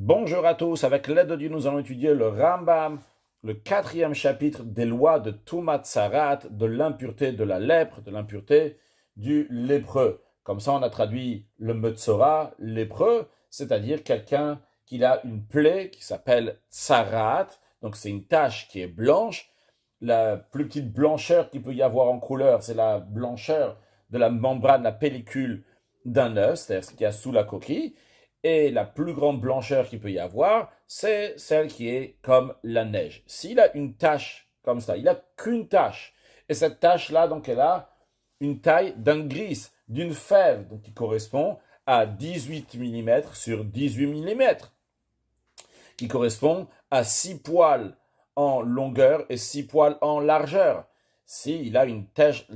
Bonjour à tous, avec l'aide de Dieu, nous allons étudier le Rambam, le 4e chapitre des lois de Tumat Sarat, de l'impureté de la lèpre, de l'impureté du lépreux. Comme ça, on a traduit le Metzora, lépreux, c'est-à-dire quelqu'un qui a une plaie qui s'appelle Sarat, donc c'est une tache qui est blanche. La plus petite blancheur qu'il peut y avoir en couleur, c'est la blancheur de la membrane, la pellicule d'un œuf, c'est-à-dire ce qu'il y a sous la coquille. Et la plus grande blancheur qu'il peut y avoir, c'est celle qui est comme la neige. S'il a une tache comme ça, il n'a qu'une tache. Et cette tache-là, donc, elle a une taille d'un gris, d'une fève, donc, qui correspond à 18 mm sur 18 mm, qui correspond à 6 poils en longueur et 6 poils en largeur. S'il a une tache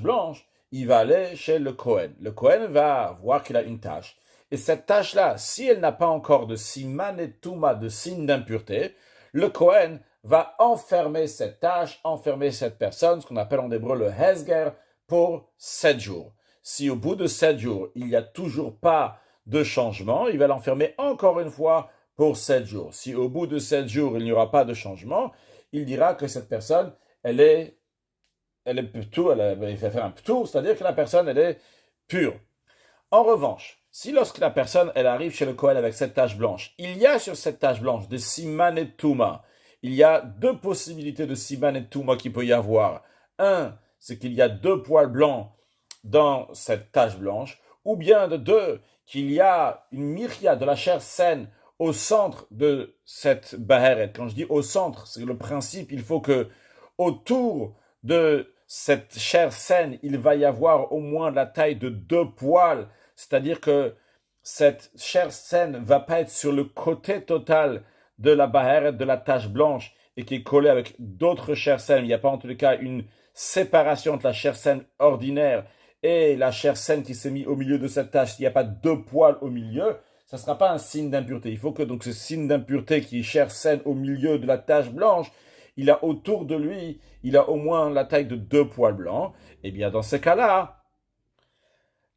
blanche, il va aller chez le Kohen. Le Kohen va voir qu'il a une tache. Et cette tache-là, si elle n'a pas encore de siman et touma, de signe d'impureté, le Kohen va enfermer cette tache, enfermer cette personne, ce qu'on appelle en hébreu le hesger, pour 7 jours. Si au bout de 7 jours, il n'y a toujours pas de changement, il va l'enfermer encore une fois pour 7 jours. Si au bout de 7 jours, il n'y aura pas de changement, il dira que cette personne, elle est p'tou, il va faire un p'tou, c'est-à-dire que la personne, elle est pure. En revanche, si lorsque la personne elle arrive chez le Kohen avec cette tache blanche, il y a sur cette tache blanche des siman et touma, il y a deux possibilités de siman et touma qu'il peut y avoir. Un, c'est qu'il y a deux poils blancs dans cette tache blanche, ou bien de deux, qu'il y a une myria de la chair saine au centre de cette baheret. Quand je dis au centre, c'est le principe, il faut que autour de cette chair saine, il va y avoir au moins la taille de deux poils, c'est-à-dire que cette chair saine ne va pas être sur le côté total de la baheret, de la tache blanche, et qui est collée avec d'autres chairs saines. Il n'y a pas en tout cas une séparation entre la chair saine ordinaire et la chair saine qui s'est mise au milieu de cette tache. S'il n'y a pas deux poils au milieu, ça ne sera pas un signe d'impureté. Il faut que donc ce signe d'impureté qui est chair saine au milieu de la tache blanche, il a autour de lui, il a au moins la taille de deux poils blancs. Eh bien, dans ces cas-là,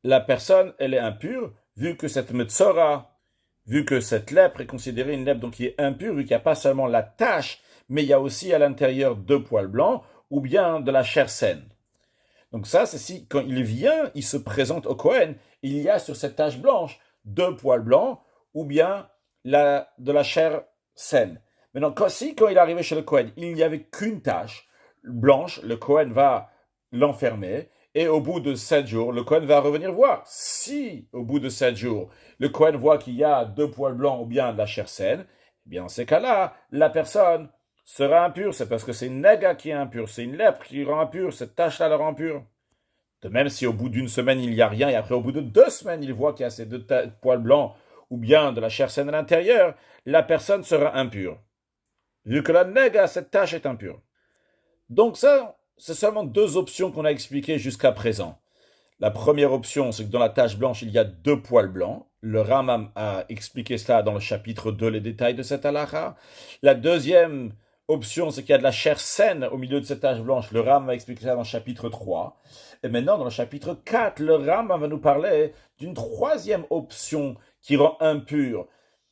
la personne, elle est impure, vu que cette metzora, vu que cette lèpre est considérée une lèpre donc qui est impure, vu qu'il n'y a pas seulement la tache, mais il y a aussi à l'intérieur deux poils blancs, ou bien de la chair saine. Donc ça, c'est si, quand il vient, il se présente au Kohen, il y a sur cette tache blanche deux poils blancs, ou bien de la chair saine. Maintenant, quand il est arrivé chez le Kohen, il n'y avait qu'une tache blanche, le Kohen va l'enfermer, et au bout de 7 jours, le Kohen va revenir voir. Si, au bout de 7 jours, le Kohen voit qu'il y a deux poils blancs ou bien de la chair saine, eh bien, dans ces cas-là, la personne sera impure. C'est parce que c'est une nega qui est impure, c'est une lèpre qui rend impure, cette tache-là la rend impure. De même, si au bout d'une semaine, il n'y a rien, et après, au bout de 2 semaines, il voit qu'il y a ces deux poils blancs ou bien de la chair saine à l'intérieur, la personne sera impure. Vu que la nega, cette tache est impure. Donc ça, c'est seulement deux options qu'on a expliquées jusqu'à présent. La première option, c'est que dans la tache blanche, il y a deux poils blancs. Le Rambam a expliqué cela dans le chapitre 2, les détails de cette halakha. La deuxième option, c'est qu'il y a de la chair saine au milieu de cette tache blanche. Le Rambam a expliqué ça dans le chapitre 3. Et maintenant, dans le chapitre 4, le Rambam va nous parler d'une troisième option qui rend impure.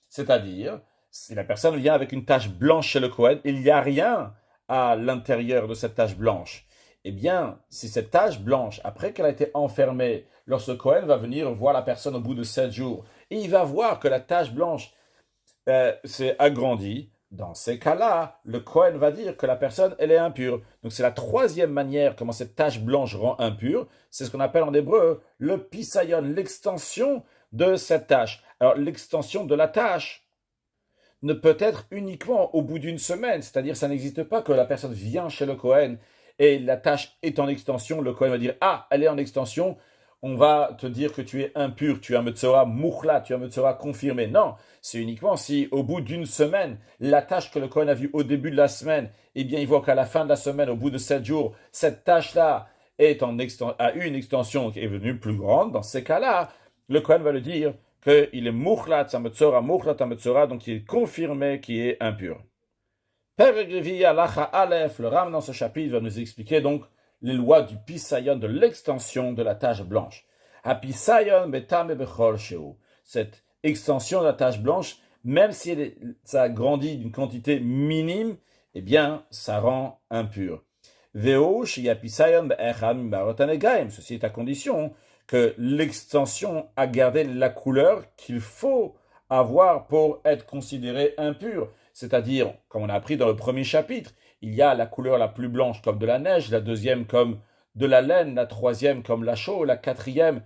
C'est-à-dire, si la personne vient avec une tache blanche chez le Kohen, il n'y a rien à l'intérieur de cette tache blanche. Eh bien, si cette tache blanche, après qu'elle a été enfermée, lorsque Cohen va venir voir la personne au bout de 7 jours, et il va voir que la tache blanche s'est agrandie, dans ces cas-là, le Cohen va dire que la personne, elle est impure. Donc c'est la troisième manière comment cette tache blanche rend impure, c'est ce qu'on appelle en hébreu le pisayon, l'extension de cette tache. Alors l'extension de la tache ne peut être uniquement au bout d'une semaine, c'est-à-dire ça n'existe pas que la personne vient chez le Cohen et la tâche est en extension, le Kohen va dire « Ah, elle est en extension, on va te dire que tu es impur, tu es un Metzora mouchla, tu es un Metzora confirmé. » Non, c'est uniquement si au bout d'une semaine, la tâche que le Kohen a vue au début de la semaine, eh bien il voit qu'à la fin de la semaine, au bout de 7 jours, cette tâche-là a eu une extension qui est venue plus grande. Dans ces cas-là, le Kohen va lui dire qu'il est mouchla, un Metzora, donc il est confirmé qu'il est impur. Le Ram dans ce chapitre va nous expliquer donc les lois du pisayon, de l'extension de la tache blanche. Cette extension de la tache blanche, même si ça a grandi d'une quantité minime, eh bien, ça rend impur. Ceci est à condition que l'extension a gardé la couleur qu'il faut avoir pour être considéré impur. C'est-à-dire, comme on a appris dans le premier chapitre, il y a la couleur la plus blanche comme de la neige, la deuxième comme de la laine, la troisième comme la chaux, la quatrième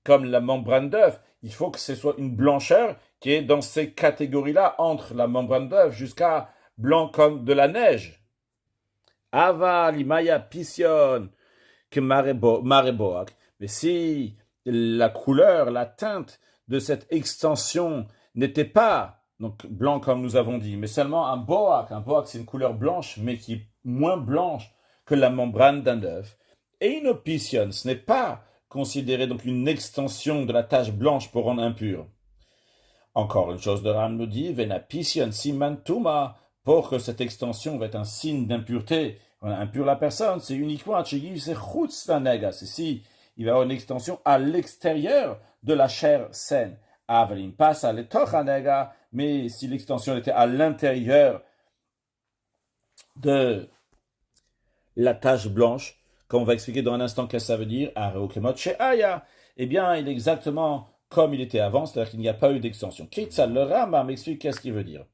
comme la membrane d'œuf. Il faut que ce soit une blancheur qui est dans ces catégories-là, entre la membrane d'œuf jusqu'à blanc comme de la neige. Ava limaya pission que mareboak. Mais si la couleur, la teinte de cette extension n'était pas donc blanc comme nous avons dit, mais seulement un boak. Un boak, c'est une couleur blanche, mais qui est moins blanche que la membrane d'un œuf. Et une pission, ce n'est pas considéré donc une extension de la tache blanche pour rendre impur. Encore une chose, le Ram nous dit, vena pission siman tuma, pour que cette extension va être un signe d'impureté. On a impur la personne, c'est uniquement c'est si il va y avoir une extension à l'extérieur de la chair saine. Avalim passe à l'etoch mais si l'extension était à l'intérieur de la tache blanche, comme on va expliquer dans un instant qu'est-ce que ça veut dire, eh bien, il est exactement comme il était avant, c'est-à-dire qu'il n'y a pas eu d'extension. Kitzal, le Rambam m'explique qu'est-ce qu'il veut dire.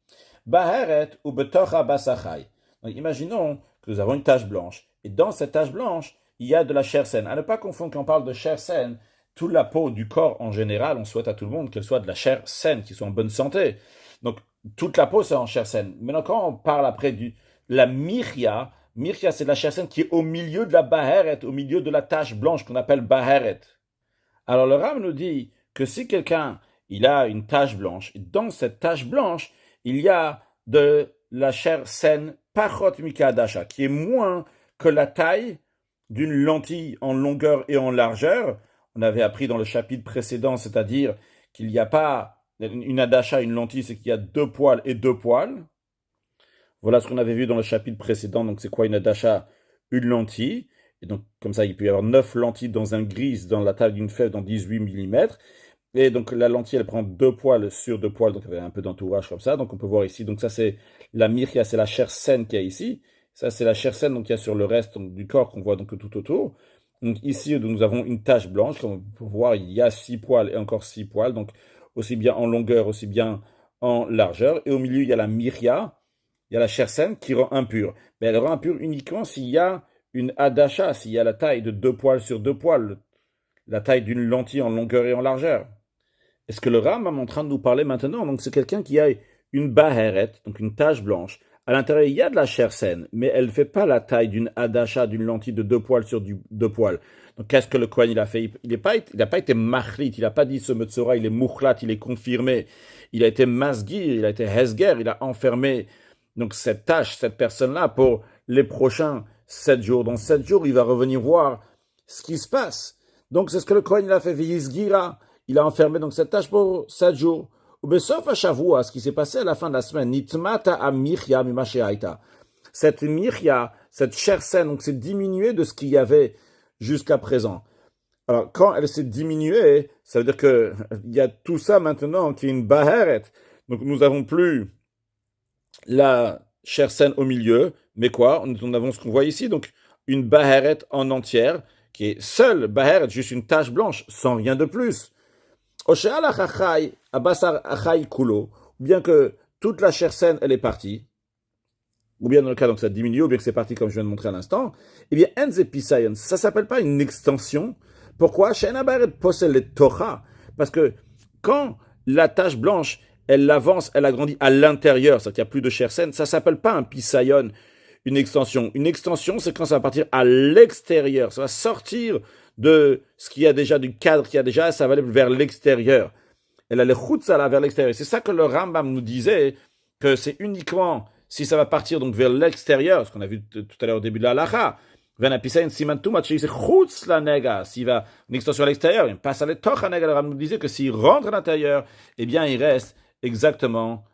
Baheret ou betocha basachai. Donc, imaginons que nous avons une tache blanche, et dans cette tache blanche, il y a de la chair saine. À ne pas confondre quand on parle de chair saine, toute la peau du corps en général, on souhaite à tout le monde qu'elle soit de la chair saine, qu'elle soit en bonne santé. Donc, toute la peau, c'est en chair saine. Maintenant, quand on parle après de la mirya, c'est de la chair saine qui est au milieu de la baheret, au milieu de la tache blanche qu'on appelle baheret. Alors, le Ram nous dit que si quelqu'un, il a une tache blanche, et dans cette tache blanche, il y a de la chair saine, pachot mikadasha, qui est moins que la taille d'une lentille en longueur et en largeur. On avait appris dans le chapitre précédent, c'est-à-dire qu'il n'y a pas une adasha, une lentille, c'est qu'il y a 2 poils et 2 poils. Voilà ce qu'on avait vu dans le chapitre précédent. Donc, c'est quoi une adasha? Une lentille. Et donc, comme ça, il peut y avoir 9 lentilles dans un gris, dans la taille d'une fève, dans 18 mm. Et donc, la lentille, elle prend 2 poils sur 2 poils. Donc, il y a un peu d'entourage comme ça. Donc, on peut voir ici. Donc, ça, c'est la mirya, c'est la chair saine qu'il y a ici. Ça, c'est la chair saine donc, qu'il y a sur le reste donc, du corps qu'on voit donc tout autour. Donc, ici, nous avons une tache blanche. Comme on peut voir, il y a 6 poils et encore 6 poils. Donc, aussi bien en longueur, aussi bien en largeur. Et au milieu, il y a la mirya. Il y a la chair saine qui rend impure. Mais elle rend impure uniquement s'il y a une adasha, s'il y a la taille de 2 poils sur 2 poils, la taille d'une lentille en longueur et en largeur. Est-ce que le Ram est en train de nous parler maintenant? Donc c'est quelqu'un qui a une baheret, donc une tache blanche. À l'intérieur, il y a de la chair saine, mais elle ne fait pas la taille d'une adasha, d'une lentille de 2 poils sur 2 poils. Donc qu'est-ce que le Kohen il a fait? Il n'a pas été machlit, il n'a pas dit ce metzora, il est mouchlat, il est confirmé. Il a été masgir, il a été hesger, il a enfermé donc cette tâche, cette personne-là, pour les prochains 7 jours. Dans 7 jours, il va revenir voir ce qui se passe. Donc c'est ce que le Kohen il a fait, Vizgira. Il a enfermé donc cette tâche pour 7 jours. Ou besof à Shavua, ce qui s'est passé à la fin de la semaine, Nitmata a mirya mimasheaita. Cette mirya, cette chair saine, donc c'est diminué de ce qu'il y avait jusqu'à présent. Alors quand elle s'est diminuée, ça veut dire que il y a tout ça maintenant qui est une baheret. Donc nous n'avons plus la chair saine au milieu, mais quoi? Nous avons ce qu'on voit ici, donc une baheret en entière, qui est seule baheret, juste une tache blanche, sans rien de plus. Ou bien que toute la chair saine, elle est partie, ou bien dans le cas, donc ça diminue, ou bien que c'est parti comme je viens de montrer à l'instant, eh bien, enze pisayon, ça s'appelle pas une extension. Pourquoi? Parce que quand la tache blanche, elle avance, elle agrandit à l'intérieur, c'est-à-dire qu'il n'y a plus de chair saine, ça s'appelle pas un pisayon, une extension. Une extension, c'est quand ça va partir à l'extérieur, ça va sortir de ce qu'il y a déjà, du cadre qu'il y a déjà, ça va aller vers l'extérieur. Elle a les chutzala vers l'extérieur. C'est ça que le Rambam nous disait, que c'est uniquement si ça va partir donc vers l'extérieur, ce qu'on a vu tout à l'heure au début de la halacha, s'il va une extension à l'extérieur, il passe à l'étoch, le Rambam nous disait que s'il rentre à l'intérieur, eh bien il reste exactement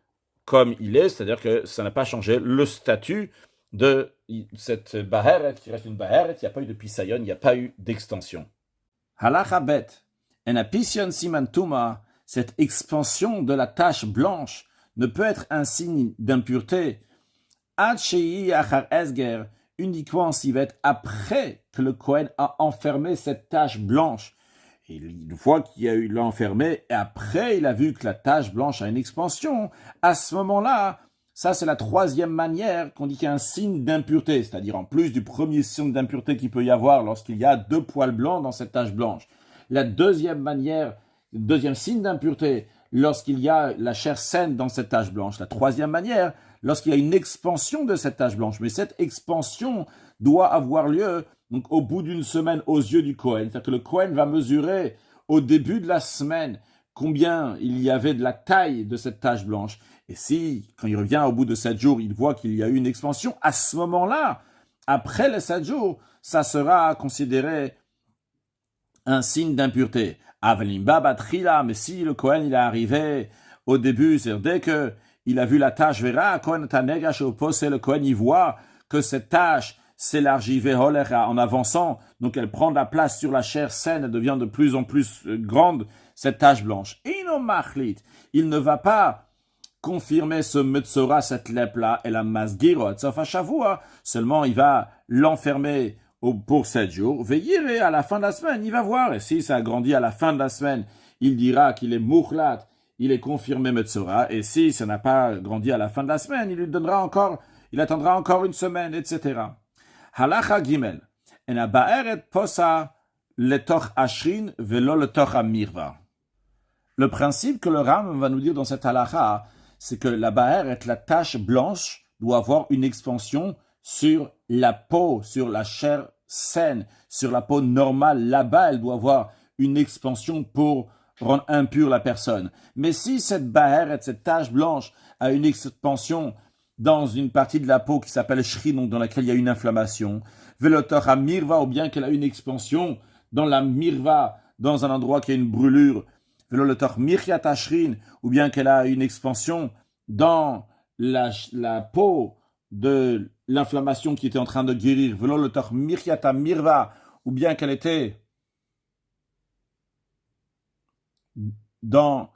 comme il est, c'est-à-dire que ça n'a pas changé le statut de cette baheret, qui reste une baheret, il n'y a pas eu de pisayon, il n'y a pas eu d'extension. Halacha bet, en apision siman tuma, cette expansion de la tache blanche ne peut être un signe d'impureté ad shei achar esger, uniquement s'il va être après que le Kohen a enfermé cette tache blanche. Et une fois qu'il l'a enfermé, et après il a vu que la tache blanche a une expansion, à ce moment-là, ça c'est la troisième manière qu'on dit qu'il y a un signe d'impureté, c'est-à-dire en plus du premier signe d'impureté qu'il peut y avoir lorsqu'il y a 2 poils blancs dans cette tache blanche. La deuxième manière, le deuxième signe d'impureté, lorsqu'il y a la chair saine dans cette tache blanche. La troisième manière, lorsqu'il y a une expansion de cette tache blanche. Mais cette expansion doit avoir lieu donc au bout d'une semaine aux yeux du Kohen. C'est-à-dire que le Kohen va mesurer au début de la semaine combien il y avait de la taille de cette tache blanche. Et si, quand il revient au bout de 7 jours, il voit qu'il y a eu une expansion, à ce moment-là, après les 7 jours, ça sera considéré un signe d'impureté. Avelimba batrila, mais si le Kohen il est arrivé au début, c'est-à-dire dès que il a vu la tache, verra, Kohen tanega sheopose, le Kohen il voit que cette tache s'élargit veholera en avançant, donc elle prend de la place sur la chair saine, elle devient de plus en plus grande, cette tache blanche. Ino machlit, il ne va pas confirmer ce metzora, cette lèpre-là, et la masgirot, sauf à Shavua, seulement il va l'enfermer pour 7 jours, veillez à la fin de la semaine, il va voir, et si ça a grandi à la fin de la semaine, il dira qu'il est mouchlat, il est confirmé metzora, et si ça n'a pas grandi à la fin de la semaine, il lui donnera encore, il attendra encore une semaine, etc. Halacha gimel, en ba'eret posa letoch ashrin velo letoch amirva. Le principe que le Ram va nous dire dans cette halacha, c'est que la ba'eret, la tache blanche, doit avoir une expansion sur la peau, sur la chair saine, sur la peau normale. Là-bas, elle doit avoir une expansion pour rendre impure la personne. Mais si cette ba'eret, cette tache blanche, a une expansion dans une partie de la peau qui s'appelle shri, donc dans laquelle il y a une inflammation, velotor à mirva, ou bien qu'elle a une expansion dans la mirva, dans un endroit qui a une brûlure, velotor mirchat ashrin, ou bien qu'elle a une expansion dans la peau de l'inflammation qui était en train de guérir, velotor mirchat mirva, ou bien qu'elle était dans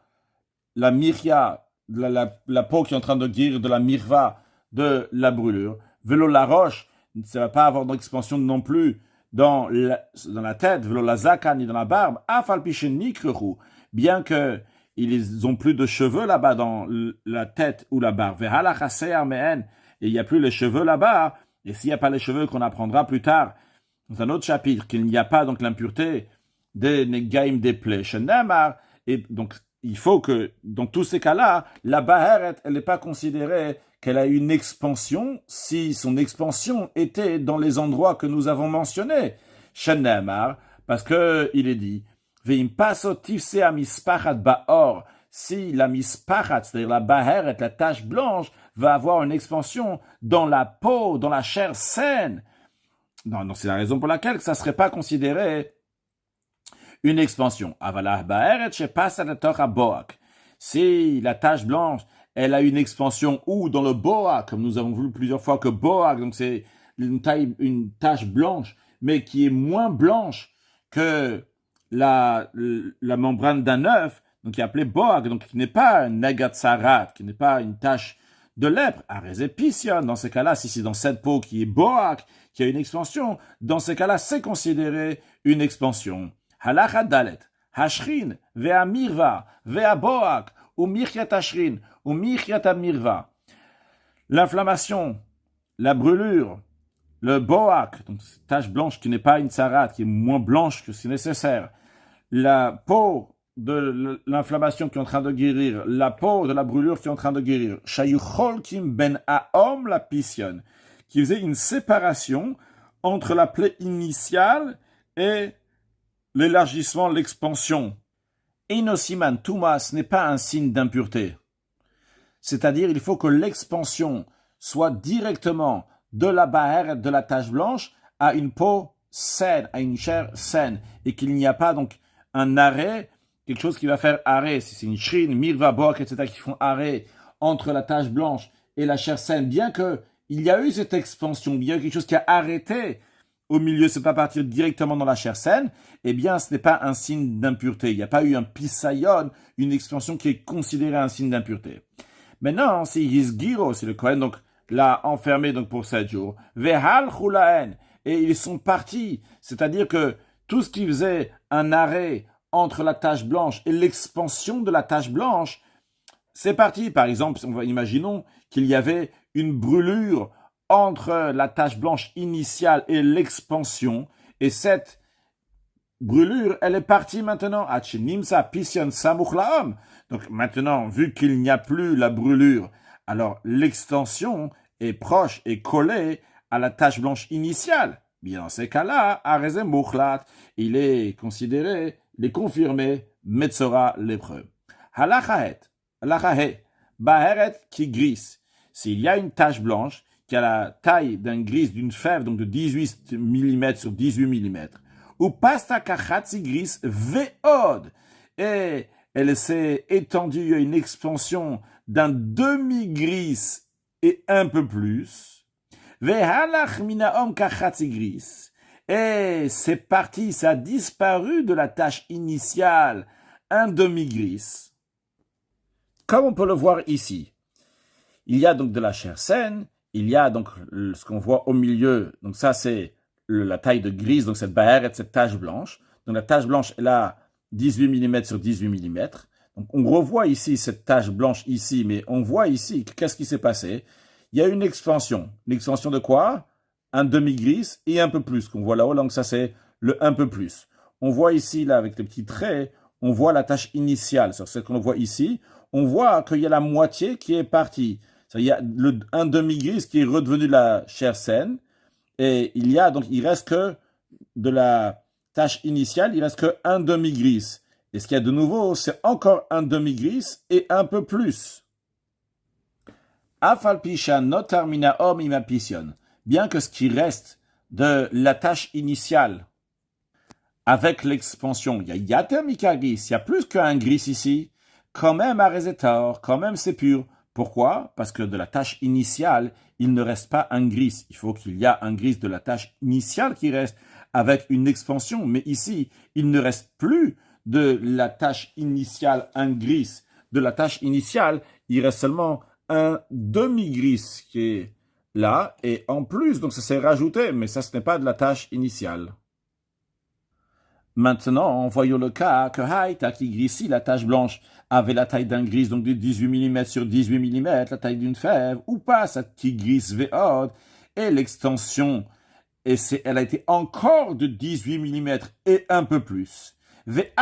la mirya, la peau qui est en train de guérir de la mirva, de la brûlure. Vélo la roche, ça ne va pas avoir d'expansion non plus dans la tête, vélo la zaka ni dans la barbe, afalpichen nikrehu, bien que ils ont plus de cheveux là-bas dans la tête ou la barbe. Et il n'y a plus les cheveux là-bas, et s'il n'y a pas les cheveux qu'on apprendra plus tard, dans un autre chapitre, qu'il n'y a pas donc l'impureté des negaim des plaies, et donc il faut que, dans tous ces cas-là, la Baheret, elle n'est pas considérée qu'elle a une expansion si son expansion était dans les endroits que nous avons mentionnés. Shenemar, parce que il est dit, Veim paso tifse a mispachat baor, si la mispachat, c'est-à-dire la Baheret, la tache blanche, va avoir une expansion dans la peau, dans la chair saine. Non, c'est la raison pour laquelle ça ne serait pas considéré une expansion. Si la tache blanche, elle a une expansion ou dans le boa, comme nous avons vu plusieurs fois que boa, donc c'est une tache blanche, mais qui est moins blanche que la membrane d'un œuf, donc qui est appelée boa, donc qui n'est pas un negatsarat, qui n'est pas une tache de lèpre, arésépision. Dans ces cas-là, si c'est dans cette peau qui est boa, qui a une expansion, dans ces cas-là, c'est considéré une expansion. Halacha dalet, hashrin, vea mirva, vea boak, ou mirchat hashrin, ou mirchat mirva. L'inflammation, la brûlure, le boak, donc cette tache blanche qui n'est pas une sarat, qui est moins blanche que ce nécessaire, la peau de l'inflammation qui est en train de guérir, la peau de la brûlure qui est en train de guérir, shayuchol kim ben aom la pission, qui faisait une séparation entre la plaie initiale et l'élargissement, l'expansion. Inosiman Tumas n'est pas un signe d'impureté. C'est-à-dire, il faut que l'expansion soit directement de la Baheret, de la tache blanche, à une peau saine, à une chair saine, et qu'il n'y a pas donc un arrêt, quelque chose qui va faire arrêt, si c'est une shrine, mirva, bok, etc., qui font arrêt entre la tache blanche et la chair saine, bien que il y a eu cette expansion, il y a eu quelque chose qui a arrêté au milieu, c'est pas partir directement dans la chair saine, eh bien, ce n'est pas un signe d'impureté. Il n'y a pas eu un pisayon, une expansion qui est considérée un signe d'impureté. Maintenant, si Hisgiro, si le Kohen donc l'a enfermé donc pour 7 jours, Vehal Chulaen, et ils sont partis, c'est-à-dire que tout ce qui faisait un arrêt entre la tache blanche et l'expansion de la tache blanche, c'est parti. Par exemple, imaginons qu'il y avait une brûlure entre la tache blanche initiale et l'expansion, et cette brûlure, elle est partie maintenant. Donc maintenant, vu qu'il n'y a plus la brûlure, alors l'extension est proche et collée à la tache blanche initiale. Bien dans ces cas-là, il est considéré, il est confirmé, Metzora lépreux. Halachahet, Baheret qui grisse. S'il y a une tache blanche qui a la taille d'un gris d'une fève, donc de 18 mm sur 18 mm, ou pasta kachatzi gris veod, et elle s'est étendue à une expansion d'un demi-gris et un peu plus, vehalach minaom kachatzi gris, et c'est parti, ça a disparu de la tache initiale, un demi-gris. Comme on peut le voir ici, il y a donc de la chair saine, il y a donc ce qu'on voit au milieu, donc ça c'est la taille de grise, donc cette bahère et cette tache blanche. Donc la tache blanche est là 18 mm sur 18 mm. Donc on revoit ici cette tache blanche ici, mais on voit ici qu'est-ce qui s'est passé. Il y a une expansion. Une expansion de quoi? Un demi-gris et un peu plus, qu'on voit là-haut, donc ça c'est le un peu plus. On voit ici, là, avec les petits traits, on voit la tache initiale, sur celle qu'on voit ici. On voit qu'il y a la moitié qui est partie. Il y a un demi-gris qui est redevenu la chair saine. Et il reste que de la tache initiale, il reste que un demi-gris. Et ce qu'il y a de nouveau, c'est encore un demi-gris et un peu plus. Afalpisha notarmina om imapision. Bien que ce qui reste de la tache initiale, avec l'expansion, il y a yatermika gris, il y a plus qu'un gris ici, quand même à Rezetor, quand même c'est pur. Pourquoi? Parce que de la tache initiale, il ne reste pas un gris. Il faut qu'il y ait un gris de la tache initiale qui reste avec une expansion. Mais ici, il ne reste plus de la tache initiale un gris. De la tache initiale, il reste seulement un demi-gris qui est là. Et en plus, donc ça s'est rajouté, mais ça ce n'est pas de la tache initiale. Maintenant, voyons le cas que Haïta qui grissit la tache blanche avait la taille d'un gris, donc de 18 mm sur 18 mm, la taille d'une fève, ou pas, cette qui glisse veod, et l'extension, elle a été encore de 18 mm et un peu plus. Et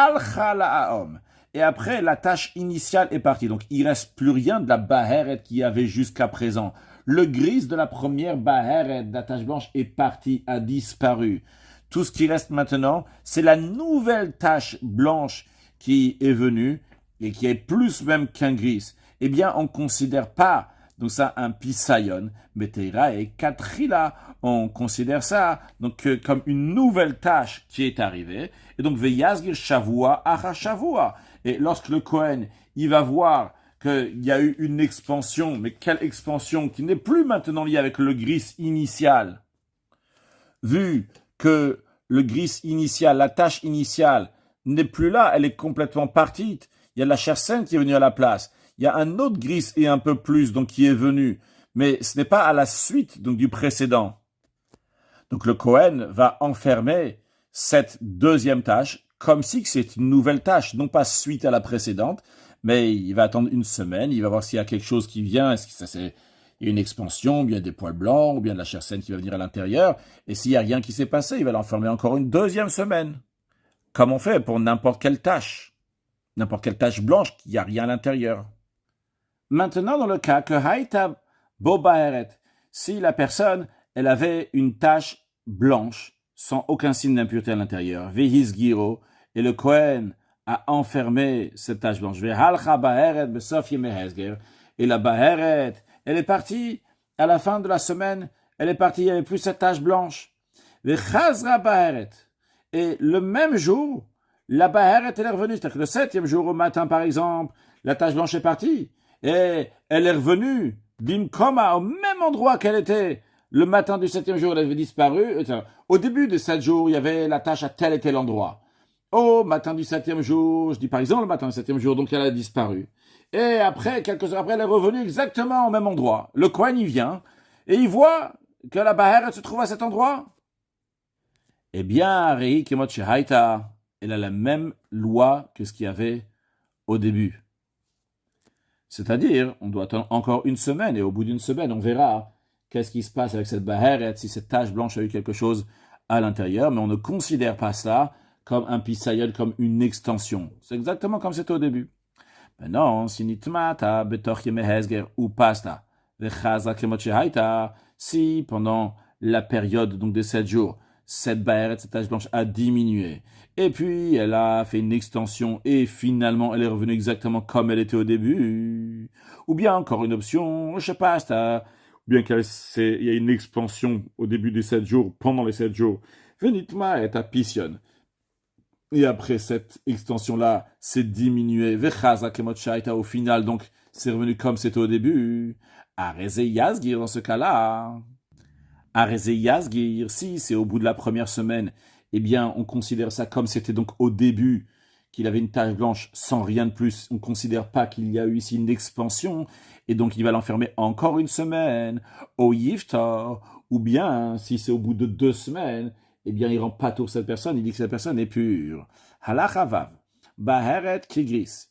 après, la tache initiale est partie, donc il reste plus rien de la baheret qu'il y avait jusqu'à présent. Le gris de la première baheret, de la tache blanche, est parti, a disparu. Tout ce qui reste maintenant, c'est la nouvelle tache blanche qui est venue et qui est plus même qu'un gris. Eh bien, on ne considère pas donc ça un pisayon, beteira et katrila. On considère ça donc comme une nouvelle tache qui est arrivée. Et donc veyazgir shavua acha shavua. Et lorsque le Kohen il va voir qu'il y a eu une expansion, mais quelle expansion qui n'est plus maintenant liée avec le gris initial, vu que le gris initial, la tache initiale, n'est plus là, elle est complètement partie. Il y a la chair saine qui est venue à la place. Il y a un autre gris et un peu plus donc qui est venu, mais ce n'est pas à la suite donc du précédent. Donc le Kohen va enfermer cette deuxième tache comme si c'est une nouvelle tache, non pas suite à la précédente, mais il va attendre une semaine, il va voir s'il y a quelque chose qui vient, est-ce que ça c'est une expansion, ou bien des poils blancs, ou bien de la chair saine qui va venir à l'intérieur, et s'il n'y a rien qui s'est passé, il va l'enfermer encore une deuxième semaine. Comme on fait pour n'importe quelle tache blanche, qu'il n'y a rien à l'intérieur. Maintenant, dans le cas que Haïta Bobaeret, si la personne, elle avait une tache blanche, sans aucun signe d'impureté à l'intérieur, Vehis Giro, et le Kohen a enfermé cette tache blanche, Vehalcha Baeret Besof Yemehesger, et la Baeret, elle est partie, à la fin de la semaine, elle est partie, il n'y avait plus cette tache blanche. Vechazra Baeret, et le même jour, la Baeret, elle est revenue, c'est-à-dire que le 7e jour au matin, par exemple, la tache blanche est partie, et elle est revenue, bimkoma, au même endroit qu'elle était. Le matin du 7e jour, elle avait disparu. Au début de 7 jours, il y avait la tache à tel et tel endroit. au matin du 7e jour, je dis par exemple le matin du 7e jour, donc elle a disparu. Et après, quelques heures après, elle est revenue exactement au même endroit. Le Kohen, il vient, et il voit que la Baheret se trouve à cet endroit. Eh bien, Rei Kemot Shehaita, elle a la même loi que ce qu'il y avait au début. C'est-à-dire, on doit attendre encore une semaine, et au bout d'une semaine, on verra qu'est-ce qui se passe avec cette Baheret, si cette tache blanche a eu quelque chose à l'intérieur, mais on ne considère pas cela comme un pisayel, comme une extension. C'est exactement comme c'était au début. Maintenant, si nitmata betoch yemehezger ou pasta, vechaza kemot shehaita, si pendant la période donc de 7 jours, cette baïret, cette tache blanche a diminué, et puis elle a fait une extension, et finalement elle est revenue exactement comme elle était au début, ou bien encore une option, je sais pas, ou bien il y a une expansion au début des 7 jours, pendant les 7 jours, venitma et pission. Et après cette extension-là, c'est diminué. Vechaza kemot shaita au final, donc c'est revenu comme c'était au début. Areze yazgir dans ce cas-là. Areze yazgir, si c'est au bout de la première semaine, eh bien on considère ça comme c'était donc au début, qu'il avait une tache blanche sans rien de plus. On ne considère pas qu'il y a eu ici une expansion, et donc il va l'enfermer encore une semaine. Au yifta, ou bien si c'est au bout de 2 semaines, eh bien, il rend pas tour cette personne, il dit que cette personne est pure. Halachavav, baheret kigris.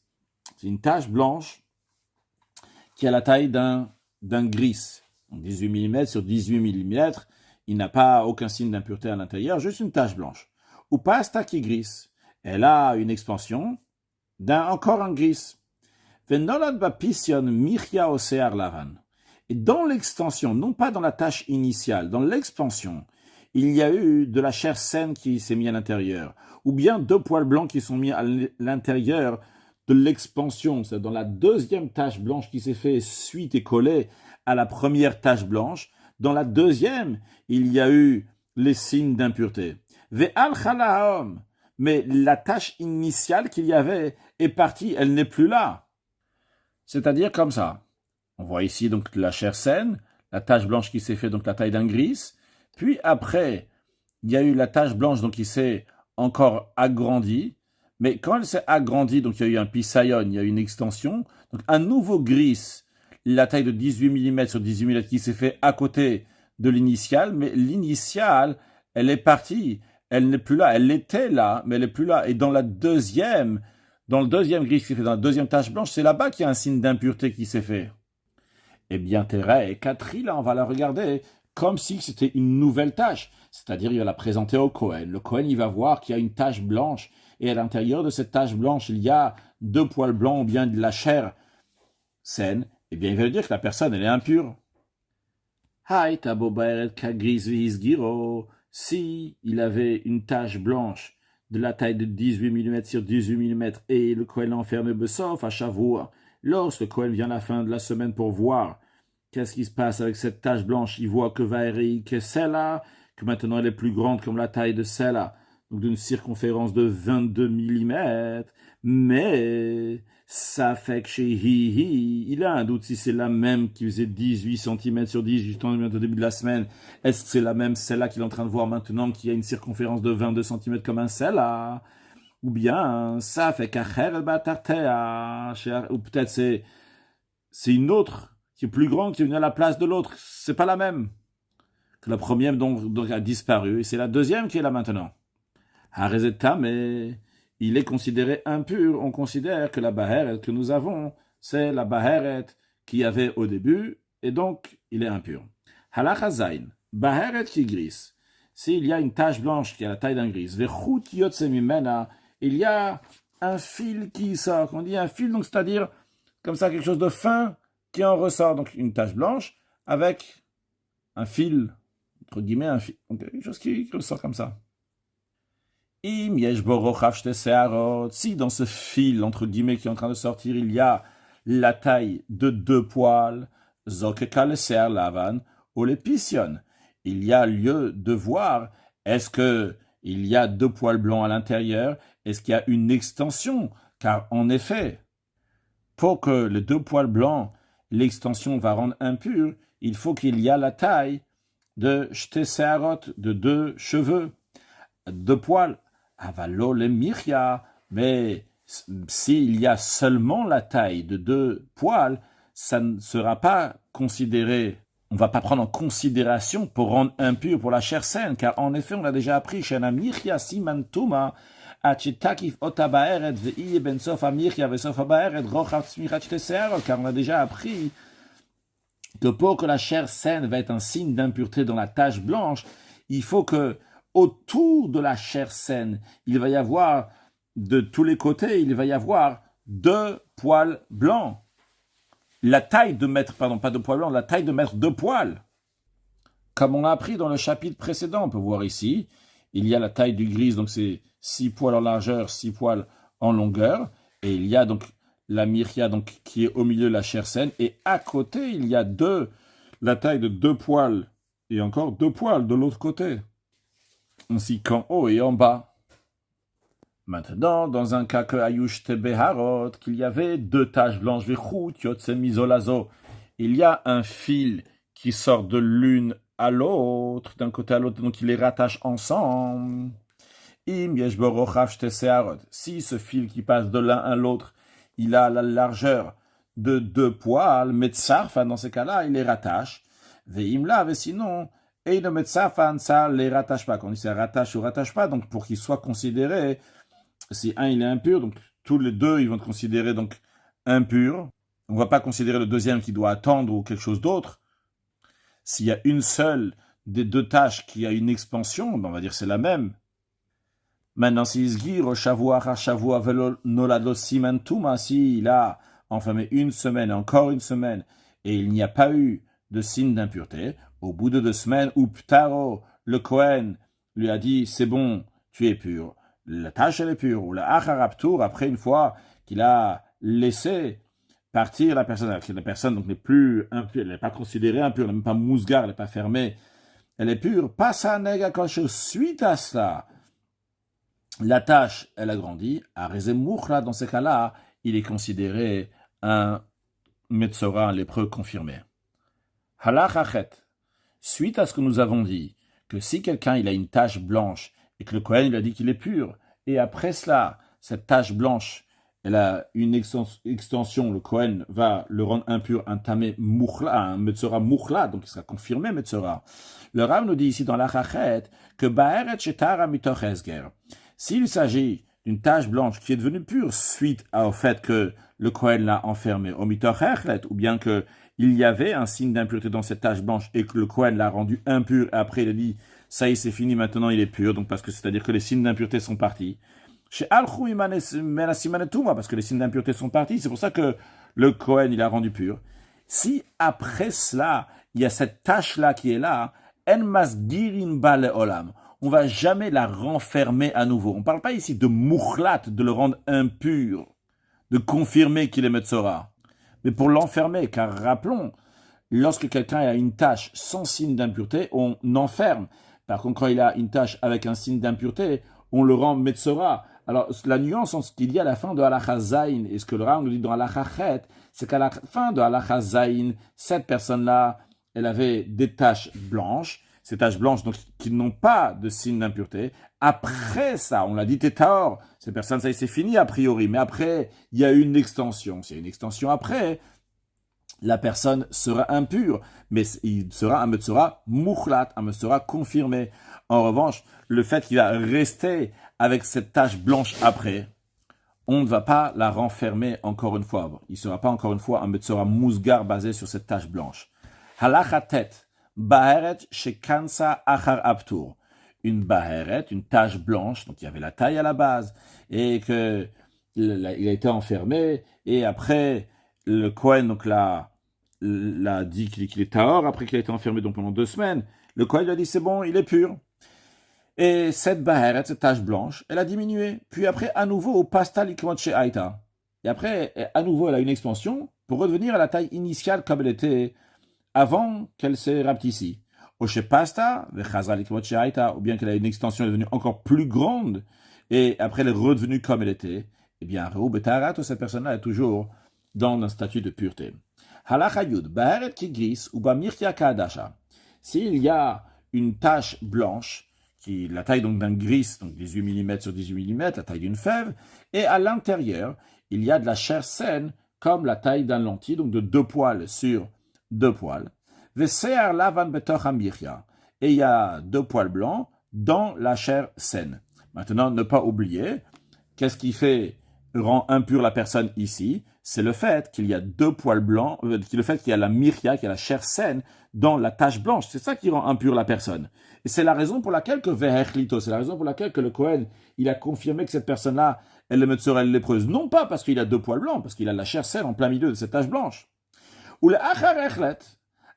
C'est une tache blanche qui a la taille d'un gris. 18 mm sur 18 mm, il n'a pas aucun signe d'impureté à l'intérieur, juste une tache blanche. Ou pasta kigris. Elle a une expansion encore un gris. Venolad bapision michia osear lavan. Et dans l'extension, non pas dans la tache initiale, dans l'expansion, il y a eu de la chair saine qui s'est mise à l'intérieur, ou bien 2 poils blancs qui sont mis à l'intérieur de l'expansion, c'est dans la deuxième tache blanche qui s'est fait suite et collée à la première tache blanche. Dans la deuxième, il y a eu les signes d'impureté. Ve'al chalaom, mais la tache initiale qu'il y avait est partie, elle n'est plus là. C'est-à-dire comme ça. On voit ici donc la chair saine, la tache blanche qui s'est fait donc la taille d'un gris. Puis après, il y a eu la tache blanche donc qui s'est encore agrandie. Mais quand elle s'est agrandie, donc il y a eu un pisayon, il y a eu une extension. Donc un nouveau gris, la taille de 18 mm sur 18 mm qui s'est fait à côté de l'initiale. Mais l'initiale, elle est partie. Elle n'est plus là. Elle était là, mais elle n'est plus là. Et dans le deuxième gris qui s'est fait dans la deuxième tache blanche, c'est là-bas qu'il y a un signe d'impureté qui s'est fait. Eh bien, Terra et Catri, là, on va la regarder comme si c'était une nouvelle tache. C'est-à-dire, il va la présenter au Kohen. Le Kohen, il va voir qu'il y a une tache blanche. Et à l'intérieur de cette tache blanche, il y a 2 poils blancs ou bien de la chair saine. Eh bien, il va lui dire que la personne, elle est impure. Si il avait une tache blanche de la taille de 18 mm sur 18 mm et le Kohen l'a enfermé besof à Shavuot, lorsque le Kohen vient à la fin de la semaine pour voir qu'est-ce qui se passe avec cette tache blanche, il voit que Vaeri, que celle-là, que maintenant elle est plus grande comme la taille de celle-là, donc d'une circonférence de 22 mm, mais ça fait que chez Hihi, il a un doute si c'est la même qui faisait 18 cm sur 18 cm au début de la semaine. Est-ce que c'est la même celle-là qu'il est en train de voir maintenant qui a une circonférence de 22 cm comme un celle-là? Ou bien ça fait qu'Acher el Batartea, ou peut-être c'est une autre qui est plus grande qui est venue à la place de l'autre. C'est pas la même. Que la première donc a disparu et c'est la deuxième qui est là maintenant. Harezeta, mais il est considéré impur. On considère que la baheret que nous avons, c'est la baheret qu'il y avait au début et donc il est impur. Halacha zain, baheret qui gris. S'il y a une tache blanche qui a la taille d'un gris, vechut yotse mimena, il y a un fil qui sort. On dit un fil, donc c'est-à-dire comme ça quelque chose de fin qui en ressort. Donc une tache blanche avec un fil, entre guillemets, un fil. Donc quelque chose qui ressort comme ça. Si dans ce fil, entre guillemets, qui est en train de sortir, il y a la taille de 2 poils, lavan, ou l'épision. Il y a lieu de voir, est-ce que il y a 2 poils blancs à l'intérieur, est-ce qu'il y a une extension? Car en effet, pour que les 2 poils blancs, l'extension va rendre impur, il faut qu'il y ait la taille de shtesearot, de 2 cheveux, 2 poils Avalo le mirya, mais s'il y a seulement la taille de 2 poils, ça ne sera pas considéré, on ne va pas prendre en considération pour rendre impur pour la chair saine, car en effet, on l'a déjà appris, chez la mirya siman tuma, car on a déjà appris que pour que la chair saine va être un signe d'impureté dans la tache blanche, il faut que autour de la chair saine, il va y avoir, de tous les côtés, il va y avoir 2 poils blancs. La taille de mettre, pardon, pas 2 poils blancs, la taille de mettre 2 poils. Comme on a appris dans le chapitre précédent, on peut voir ici, il y a la taille du gris, donc c'est 6 poils en largeur, 6 poils en longueur, et il y a donc la mirya, donc qui est au milieu de la chair saine, et à côté, il y a la taille de 2 poils, et encore 2 poils de l'autre côté, ainsi qu'en haut et en bas. Maintenant, dans un cas que Ayush Tebeharot, qu'il y avait 2 taches blanches, il y a un fil qui sort de l'une à l'autre, d'un côté à l'autre, donc il les rattache ensemble. Si ce fil qui passe de l'un à l'autre, il a la largeur de 2 poils, Metzarfan, dans ces cas-là, il les rattache. Veimla, sinon, et le Metzarfan, ça les rattache pas. Quand on dit ça rattache ou rattache pas, donc pour qu'ils soient considérés, si un il est impur, donc tous les 2 ils vont être considérés donc impurs. On ne va pas considérer le deuxième qui doit attendre ou quelque chose d'autre. S'il y a une seule des 2 taches qui a une expansion, ben on va dire c'est la même. Maintenant, s'il a enfermé une semaine, encore une semaine, et il n'y a pas eu de signe d'impureté, au bout de 2 semaines, ou ptaro, le Kohen lui a dit, c'est bon, tu es pur, la tâche elle est pure, ou la acharaptour, après une fois qu'il a laissé partir la personne donc n'est plus impure, elle n'est pas considérée impure, elle n'est même pas mousgar, elle n'est pas fermée, elle est pure, passe à nega kosher, suite à cela, la tâche, elle a grandi. À Rezemouchla, dans ce cas-là, il est considéré un Metzora, un lépreux confirmé. Halachachet, suite à ce que nous avons dit, que si quelqu'un il a une tache blanche et que le Kohen il a dit qu'il est pur, et après cela, cette tache blanche, elle a une extension, le Kohen va le rendre impur, un tamé mouchla, un Metzora mouchla, donc il sera confirmé Metzora. Le Rav nous dit ici dans l'Achachet que Ba'eret Shetara mitoch esger. S'il s'agit d'une tache blanche qui est devenue pure suite au fait que le Kohen l'a enfermée au mitoch echlet, ou bien qu'il y avait un signe d'impureté dans cette tache blanche et que le Kohen l'a rendu impur, et après il a dit ça y est c'est fini, maintenant il est pur, donc parce que c'est-à-dire que les signes d'impureté sont partis. Chez Alchou parce que les signes d'impureté sont partis, c'est pour ça que le Kohen il a rendu pur. Si après cela, il y a cette tache-là qui est là, en masgirin bale olam, on va jamais la renfermer à nouveau. On ne parle pas ici de mouchlat, de le rendre impur, de confirmer qu'il est Metzora, mais pour l'enfermer, car rappelons, lorsque quelqu'un a une tache sans signe d'impureté, on enferme. Par contre, quand il a une tache avec un signe d'impureté, on le rend Metzora. Alors, la nuance en ce qu'il y a à la fin de Halacha Zayin, et ce que le Rav nous dit dans Halacha Chet, c'est qu'à la fin de Halacha Zayin, cette personne-là, elle avait des taches blanches, ces taches blanches donc, qui n'ont pas de signe d'impureté. Après ça, on l'a dit tétaor, ces personnes, ça c'est fini a priori, mais après, il y a une extension. S'il y a une extension après, la personne sera impure, mais il sera un metzora mouchlat, un metzora confirmé. En revanche, le fait qu'il va rester avec cette tache blanche après, on ne va pas la renfermer encore une fois. Il ne sera pas encore une fois un metzora mousgar basé sur cette tache blanche. Halacha tet. Baheret shekansa achar aptur. Une baheret, une tache blanche, donc il y avait la taille à la base, et que il a été enfermé, et après, le Kohen donc l'a dit qu'il est tahor, après qu'il a été enfermé donc pendant 2 semaines, le Kohen lui a dit c'est bon, il est pur. Et cette baheret, cette tache blanche, elle a diminué, puis après, à nouveau, au pasta likmot she'aita. Et après, à nouveau, elle a une expansion pour redevenir à la taille initiale comme elle était avant qu'elle se rapetisse. Ou bien qu'elle a une extension, elle est devenue encore plus grande, et après elle est redevenue comme elle était, eh bien, cette personne-là est toujours dans un statut de pureté. S'il y a une tache blanche la taille donc d'un gris, donc 18 mm sur 18 mm, la taille d'une fève, et à l'intérieur, il y a de la chair saine, comme la taille d'un lentille, donc de 2 poils sur 2 poils. Vesear lavan betoch amirya. Et il y a 2 poils blancs dans la chair saine. Maintenant, ne pas oublier, qu'est-ce qui rend impure la personne ici? C'est le fait qu'il y a 2 poils blancs, le fait qu'il y a la mirya, qu'il y a la chair saine dans la tache blanche. C'est ça qui rend impure la personne. Et c'est la raison pour laquelle que vehechlito, c'est la raison pour laquelle que le Kohen, il a confirmé que cette personne-là, elle est metzora, elle est lépreuse. Non pas parce qu'il a 2 poils blancs, parce qu'il a la chair saine en plein milieu de cette tache blanche. Ou le achar echlet,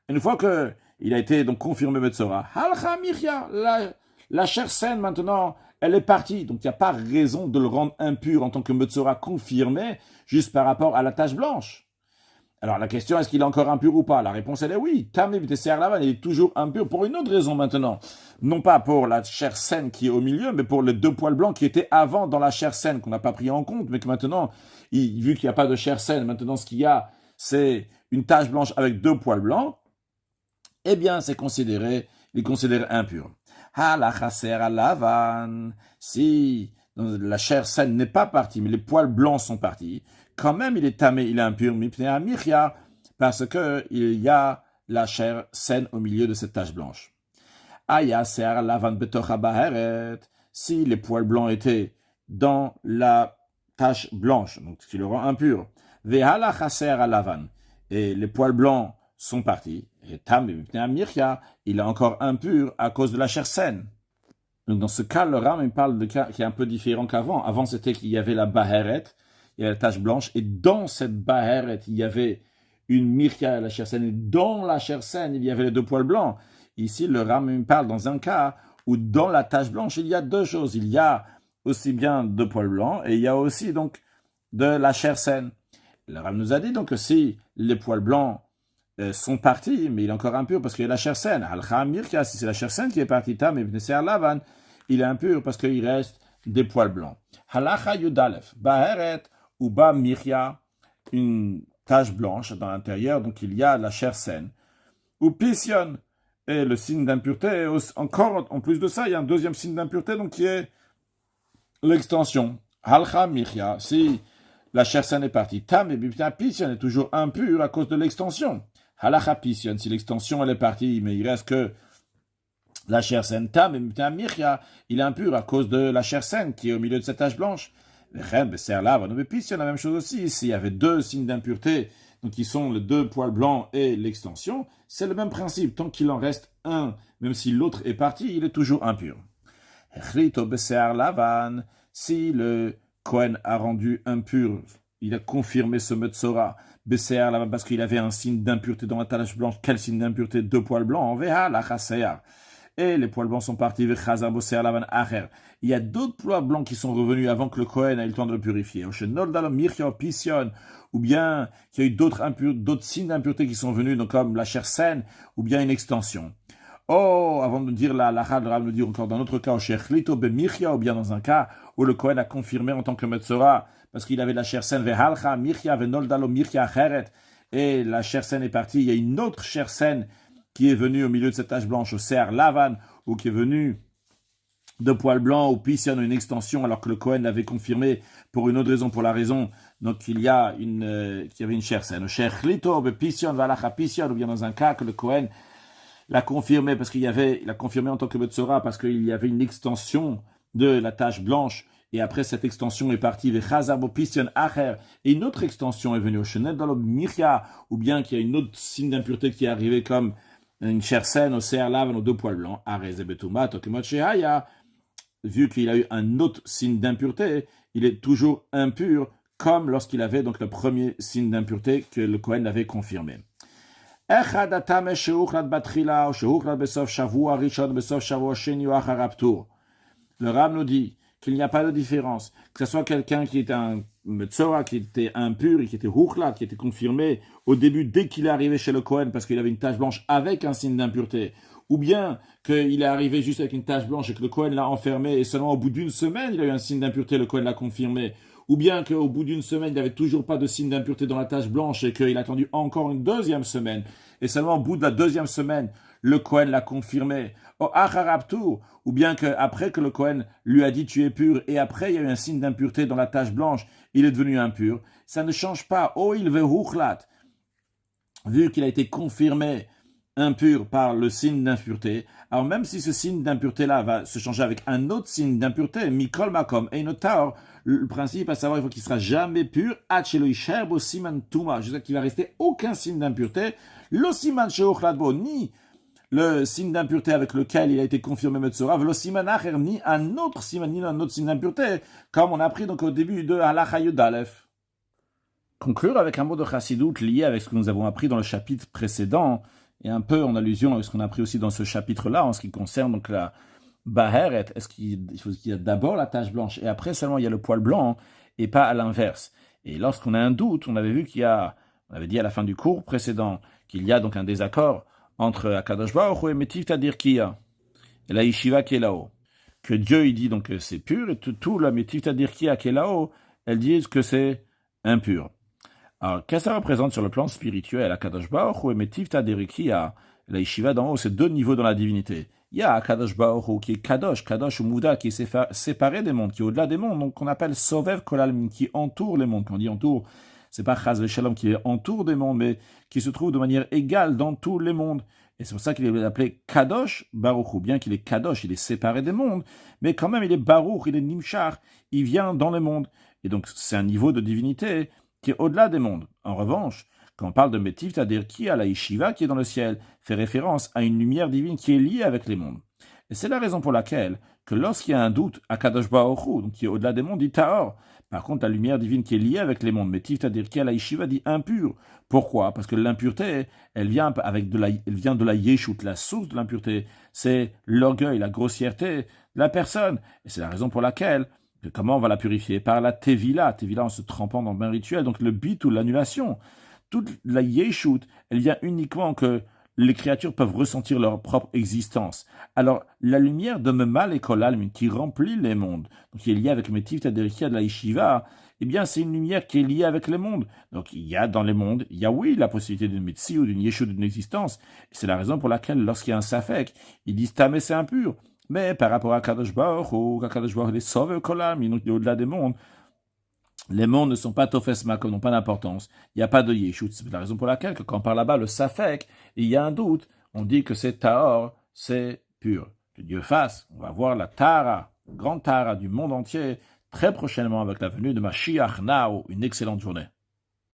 une fois qu'il a été donc confirmé metzora, halcha mirya, la chair saine maintenant, elle est partie. Donc il n'y a pas raison de le rendre impur en tant que metzora confirmé, juste par rapport à la tache blanche. Alors la question, est-ce qu'il est encore impur ou pas? La réponse, elle est oui. Tamé b'teser lavan, il est toujours impur pour une autre raison maintenant. Non pas pour la chair saine qui est au milieu, mais pour les 2 poils blancs qui étaient avant dans la chair saine, qu'on n'a pas pris en compte, mais que maintenant, vu qu'il n'y a pas de chair saine, maintenant ce qu'il y a, c'est une tache blanche avec 2 poils blancs, eh bien il est considéré impur. Ha la chaser lavan, si la chair saine n'est pas partie, mais les poils blancs sont partis, quand même il est tamé, il est impur, parce que il y a la chair saine au milieu de cette tache blanche. Aya ser lavan betocha baheret, si les poils blancs étaient dans la tache blanche, donc ce qui le rend impur. Vehala chaser lavan, et les poils blancs sont partis. Et tamé il est encore impur à cause de la chair saine. Donc dans ce cas, le Ram parle de cas qui est un peu différent qu'avant. Avant, c'était qu'il y avait la baheret, il y avait la tache blanche, et dans cette baheret, il y avait une mirka, la chair saine, et dans la chair saine, il y avait les 2 poils blancs. Ici, le Ram parle dans un cas où dans la tache blanche, il y a 2 choses. Il y a aussi bien 2 poils blancs, et il y a aussi donc de la chair saine. Le Ram nous a dit donc que si les poils blancs sont partis, mais il est encore impur parce qu'il y a la chair saine. Halcha mirka, si c'est la chair saine qui est partie, tam et bneser lavan, il est impur parce qu'il reste des poils blancs. Halacha yudalef, baheret ou ba mirya, une tache blanche dans l'intérieur, donc il y a la chair saine. Ou pission, et le signe d'impureté, encore en plus de ça, il y a un deuxième signe d'impureté, donc qui est l'extension. Halcha mirya, si la chair saine est partie, tam et pission est toujours impur à cause de l'extension. Halacha pission, si l'extension elle est partie, mais il reste que la chair saine, tam et mirya, il est impur à cause de la chair saine qui est au milieu de cette tache blanche. La même chose aussi, s'il y avait 2 signes d'impureté, donc qui sont les 2 poils blancs et l'extension, c'est le même principe. Tant qu'il en reste un, même si l'autre est parti, il est toujours impur. Si le Kohen a rendu impur, il a confirmé ce metzora, parce qu'il avait un signe d'impureté dans la tache blanche. Quel signe d'impureté? 2 poils blancs. En VH, la chassayar. Et les poils blancs sont partis. Il y a d'autres poils blancs qui sont revenus avant que le Kohen ait eu le temps de le purifier. Ou bien qu'il y a eu d'autres signes d'impureté qui sont venus, donc comme la chair saine, ou bien une extension. Oh, avant de dire la halakha, de dire encore dans notre cas, ou bien dans un cas où le Kohen a confirmé en tant que metzora, parce qu'il avait la chair saine, et la chair saine est partie, il y a une autre chair saine qui est venue au milieu de cette tache blanche, au ser lavan, ou qui est venue de poils blancs, ou pission, une extension, alors que le Kohen l'avait confirmé pour une autre raison, pour la raison donc qu'il y avait une chair saine. Ou bien dans un cas que le Kohen l'a confirmé parce il a confirmé en tant que metzora parce qu'il y avait une extension de la tache blanche et après cette extension est partie et une autre extension est venue au chenet dans le mirya ou bien qu'il y a une autre signe d'impureté qui est arrivé comme une chair saine au ser lavan aux 2 poils blancs vu qu'il a eu un autre signe d'impureté il est toujours impur comme lorsqu'il avait donc le premier signe d'impureté que le Kohen avait confirmé. Le Rav nous dit qu'il n'y a pas de différence, que ce soit quelqu'un qui est un metzora, qui était impur et qui était huchlat, qui était confirmé au début dès qu'il est arrivé chez le Kohen parce qu'il avait une tache blanche avec un signe d'impureté, ou bien qu'il est arrivé juste avec une tache blanche et que le Kohen l'a enfermé et seulement au bout d'une semaine il a eu un signe d'impureté, le Kohen l'a confirmé, ou bien qu'au bout d'une semaine, il n'y avait toujours pas de signe d'impureté dans la tache blanche et qu'il a attendu encore une deuxième semaine, et seulement au bout de la deuxième semaine, le Kohen l'a confirmé, ou bien qu'après que le Kohen lui a dit tu es pur, et après il y a eu un signe d'impureté dans la tache blanche, il est devenu impur, ça ne change pas, il veut huchlat, vu qu'il a été confirmé impur par le signe d'impureté, alors même si ce signe d'impureté-là va se changer avec un autre signe d'impureté, mikol makom et notar, le principe à savoir il faut qu'il sera jamais pur, siman tuma, jusqu'à qu'il va rester aucun signe d'impureté, lo siman sheochladbo, ni le signe d'impureté avec lequel il a été confirmé Metzora, lo siman acher, ni un autre signe d'impureté, comme on a appris donc au début de Halacha Yud Aleph. Conclure avec un mot de Chassidut lié avec ce que nous avons appris dans le chapitre précédent, et un peu en allusion à ce qu'on a appris aussi dans ce chapitre-là, en ce qui concerne donc la Baheret. Est-ce qu'il y a d'abord la tache blanche, et après seulement il y a le poil blanc, et pas à l'inverse. Et lorsqu'on a un doute, on avait vu on avait dit à la fin du cours précédent, qu'il y a donc un désaccord entre Akadosh Baruch Hu et Metiv Tadir Kiya, et la Yeshiva qui est là-haut. Que Dieu, il dit donc que c'est pur, et tout la Metiv Tadir Kiya qui est là-haut, elles disent que c'est impur. Alors, qu'est-ce que ça représente sur le plan spirituel? Akadosh Baruch Hu et Metiv Tadir Kiya, la Yeshiva d'en haut, c'est deux niveaux dans la divinité. Il y a Akadosh Baruch Hu qui est Kadosh ou Mouda, qui est séparé des mondes, qui est au-delà des mondes, donc qu'on appelle Sovev Kolalmin, qui entoure les mondes. Quand on dit entoure, c'est pas Chaz Shalom qui entoure des mondes, mais qui se trouve de manière égale dans tous les mondes. Et c'est pour ça qu'il est appelé Kadosh Baruch Hu, bien qu'il est Kadosh, il est séparé des mondes, mais quand même il est Baruch, il est Nimshar, il vient dans les mondes. Et donc c'est un niveau de divinité qui est au-delà des mondes. En revanche, quand on parle de Metiv Tadir Kiya, la Yeshiva qui est dans le ciel, fait référence à une lumière divine qui est liée avec les mondes. Et c'est la raison pour laquelle, que lorsqu'il y a un doute à Kadosh Baruch Hu, donc qui est au-delà des mondes, dit Tahor. Par contre, la lumière divine qui est liée avec les mondes, Metiv Tadir Kiya, la Yeshiva dit impur. Pourquoi? Parce que l'impureté, elle vient de la Yeshut, la source de l'impureté. C'est l'orgueil, la grossièreté de la personne. Et c'est la raison pour laquelle, comment on va la purifier? Par la Tevila en se trempant dans le bain rituel, donc le bit ou l'annulation. Toute la Yeshut, elle vient uniquement que les créatures peuvent ressentir leur propre existence. Alors, la lumière de Memal et Kolalmin qui remplit les mondes, donc qui est liée avec le Metiv Tadir Kiya de la Yeshiva, eh bien, c'est une lumière qui est liée avec les mondes. Donc, il y a dans les mondes, il y a oui la possibilité d'une Metsi ou d'une Yeshut, d'une existence. C'est la raison pour laquelle, lorsqu'il y a un Safek, ils disent Tamé, c'est impur. Mais par rapport à Kadosh Baruch Hu, Kadosh Baruch Hu, les sauve Kolalmin, donc au-delà des mondes, les mondes ne sont pas tofesma, comme n'ont pas d'importance. Il n'y a pas de yeshut. C'est la raison pour laquelle, quand par là-bas, le safek, il y a un doute, on dit que c'est tahor, c'est pur. Que Dieu fasse. On va voir la tara, grande tara du monde entier, très prochainement avec la venue de Mashiach Nao. Une excellente journée.